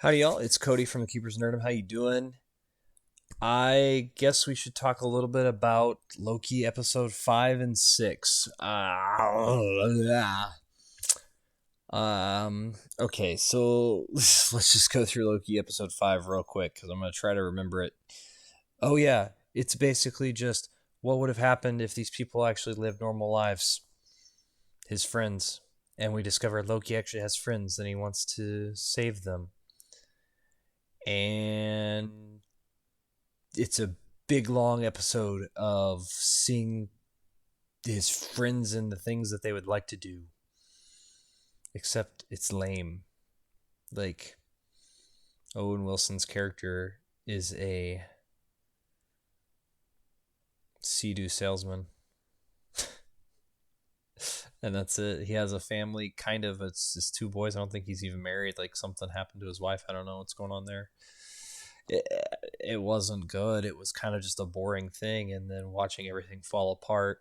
Howdy, y'all. It's Cody from the Keepers Nerdum. How you doing? I guess we should talk a little bit about Loki episode 5 and 6. Okay, so let's just go through Loki episode 5 real quick because I'm going to try to remember it. Oh, yeah, it's basically just what would have happened if these people actually lived normal lives. His friends. And we discovered Loki actually has friends and he wants to save them. And it's a big long episode of seeing his friends and the things that they would like to do. Except it's lame. Like Owen Wilson's character is a Sea-Doo salesman. And that's it. He has a family, kind of. It's just two boys. I don't think he's even married. Like something happened to his wife. I don't know what's going on there. It, it wasn't good. It was kind of just a boring thing. And then watching everything fall apart.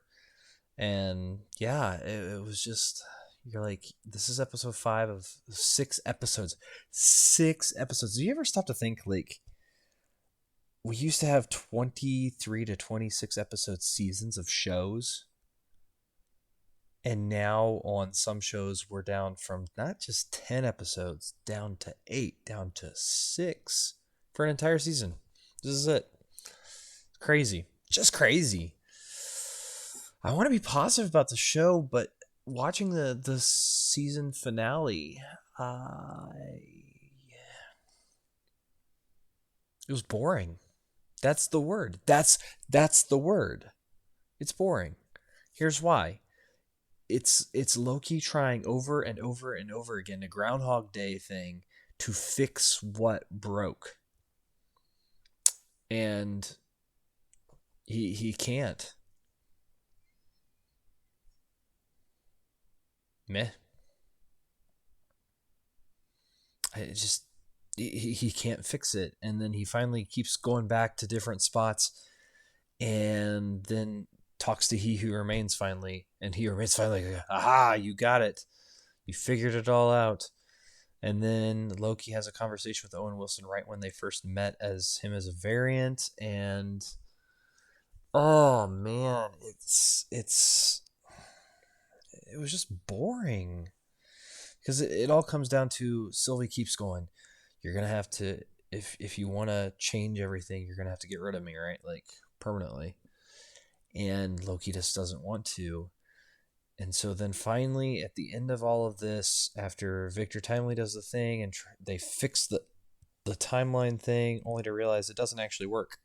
And yeah, it was just, you're like, this is episode 5 of 6 episodes. 6 episodes. Do you ever stop to think, like, we used to have 23 to 26 episode seasons of shows? And now on some shows, we're down from not just 10 episodes, down to 8, down to 6 for an entire season. This is it. Crazy. Just crazy. I want to be positive about the show, but watching the season finale, it was boring. That's the word. That's the word. It's boring. Here's why. It's Loki trying over and over and over again a Groundhog Day thing to fix what broke. And he can't. Meh. It just he can't fix it, and then he finally keeps going back to different spots, and then talks to He Who Remains finally, and He Remains finally like, aha, you got it, you figured it all out. And then Loki has a conversation with Owen Wilson right when they first met as him as a variant, and oh man, it was just boring because it all comes down to Sylvie keeps going, you're gonna have to, if you want to change everything, you're gonna have to get rid of me, right? Like permanently. And Loki just doesn't want to. And so then finally, at the end of all of this, after Victor Timely does the thing and they fix the timeline thing, only to realize it doesn't actually work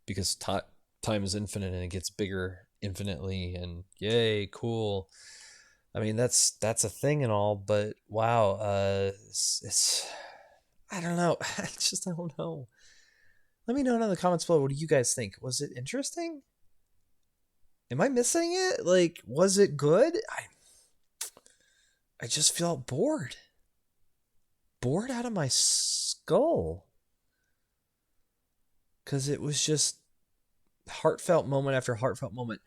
because time is infinite and it gets bigger infinitely. And yay, cool. I mean, that's a thing and all, but wow, it's I don't know. I just don't know. Let me know in the comments below. What do you guys think? Was it interesting? Am I missing it? Like, was it good? I just felt bored. Bored out of my skull. Because it was just heartfelt moment after heartfelt moment.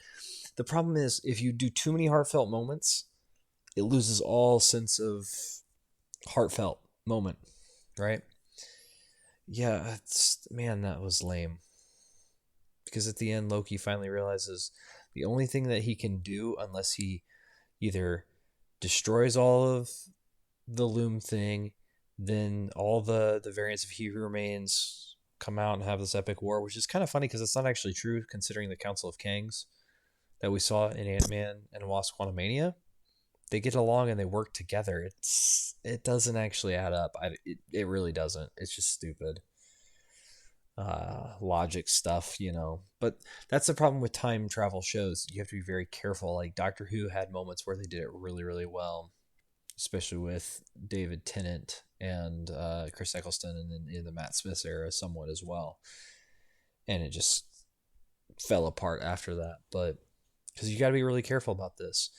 The problem is, if you do too many heartfelt moments, it loses all sense of heartfelt moment, right? Yeah, man, that was lame. Because at the end, Loki finally realizes the only thing that he can do, unless he either destroys all of the Loom thing, then all the variants of He Who Remains come out and have this epic war, which is kind of funny because it's not actually true considering the Council of Kangs that we saw in Ant-Man and Wasp: Quantumania. They get along and they work together. It doesn't actually add up. It really doesn't. It's just stupid. Logic stuff, you know. But that's the problem with time travel shows. You have to be very careful. Like Doctor Who had moments where they did it really, really well, especially with David Tennant and Chris Eccleston, and then in the Matt Smith era somewhat as well. And it just fell apart after that. But because you got to be really careful about this.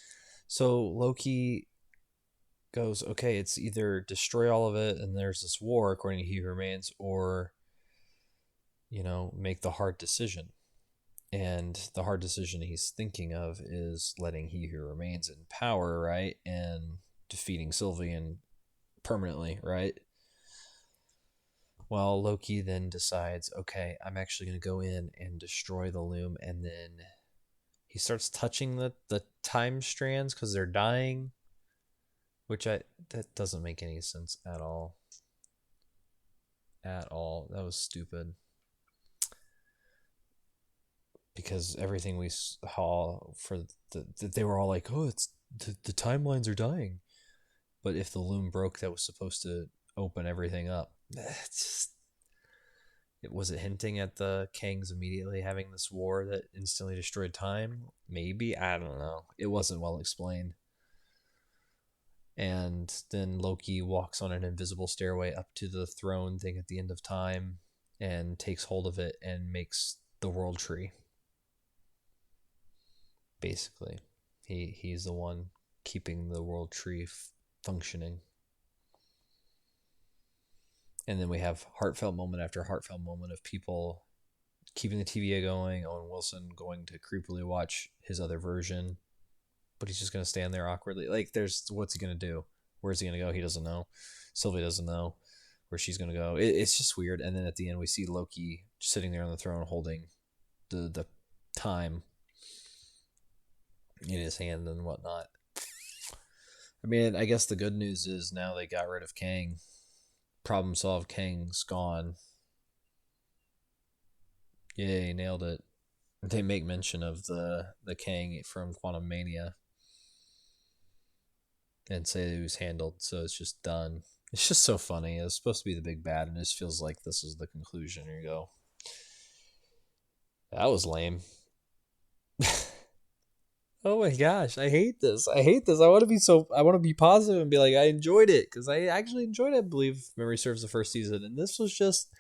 So Loki goes, okay, it's either destroy all of it and there's this war according to He Who Remains, or make the hard decision. And the hard decision he's thinking of is letting He Who Remains in power, right? And defeating Sylvian permanently, right? Well, Loki then decides, okay, I'm actually going to go in and destroy the loom, and then he starts touching the time strands because they're dying, which that doesn't make any sense at all. At all. That was stupid. Because everything we saw for they were all like, oh, it's the timelines are dying. But if the loom broke, that was supposed to open everything up. It's just, it was it hinting at the Kangs immediately having this war that instantly destroyed time? Maybe, I don't know. It wasn't well explained. And then Loki walks on an invisible stairway up to the throne thing at the end of time and takes hold of it and makes the world tree. Basically, he's the one keeping the world tree functioning. And then we have heartfelt moment after heartfelt moment of people keeping the TVA going. Owen Wilson going to creepily watch his other version, but he's just going to stand there awkwardly. Like, what's he going to do? Where's he going to go? He doesn't know. Sylvie doesn't know where she's going to go. It's just weird. And then at the end, we see Loki sitting there on the throne holding the time in his hand and whatnot. I mean, I guess the good news is now they got rid of Kang. Problem solved. Kang's gone. Yay, nailed it. They make mention of the Kang from Quantum Mania and say it was handled, so it's just done. It's just so funny. It was supposed to be the big bad, and it just feels like this is the conclusion. Here you go. That was lame. Oh my gosh, I hate this. I want to be positive and be like, I enjoyed it, because I actually enjoyed it, I believe memory serves, the first season. And this was just,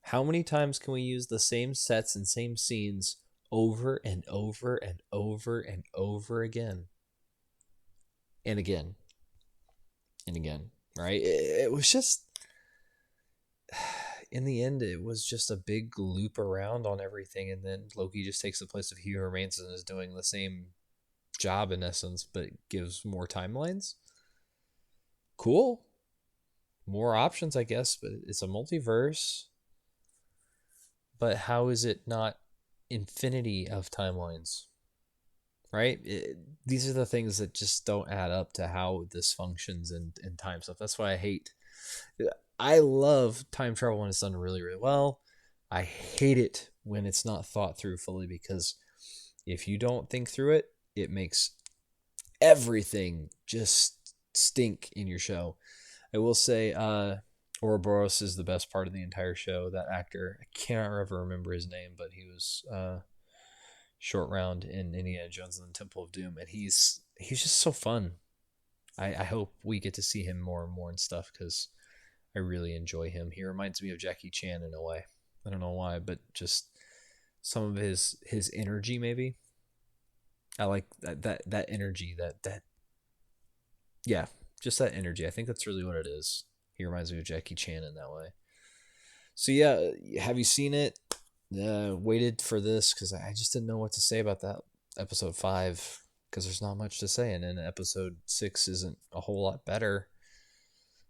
how many times can we use the same sets and same scenes over and over and over and over again? And again. And again, right? It was just, in the end, it was just a big loop around on everything, and then Loki just takes the place of He Who Remains and is doing the same job in essence, but gives more timelines. Cool. More options, I guess, but it's a multiverse. But how is it not infinity of timelines? Right? These are the things that just don't add up to how this functions in time stuff. That's why I love time travel when it's done really, really well. I hate it when it's not thought through fully, because if you don't think through it, it makes everything just stink in your show. I will say Ouroboros is the best part of the entire show. That actor, I can't ever remember his name, but he was Short Round in Indiana Jones and the Temple of Doom, and he's just so fun. I hope we get to see him more and more and stuff, because I really enjoy him. He reminds me of Jackie Chan in a way. I don't know why, but just some of his energy, maybe. I like that energy, that yeah, just that energy. I think that's really what it is. He reminds me of Jackie Chan in that way. So yeah, have you seen it? Waited for this because I just didn't know what to say about that episode 5, because there's not much to say, and then episode 6 isn't a whole lot better,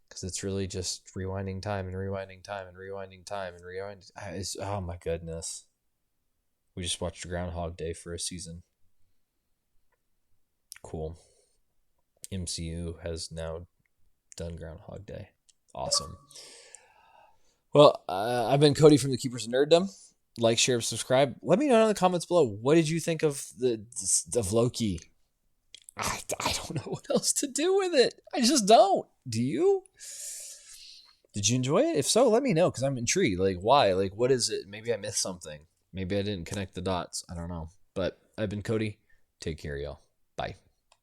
because it's really just rewinding time and rewinding time and rewinding time and rewinding. Oh my goodness. We just watched Groundhog Day for a season. Cool. MCU has now done Groundhog Day. Awesome. Well, I've been Cody from the Keepers of Nerddom. Like, share, subscribe. Let me know in the comments below. What did you think of Loki? I don't know what else to do with it. I just don't. Do you? Did you enjoy it? If so, let me know, because I'm intrigued. Like, why? Like, what is it? Maybe I missed something. Maybe I didn't connect the dots. I don't know. But I've been Cody. Take care, y'all. Bye.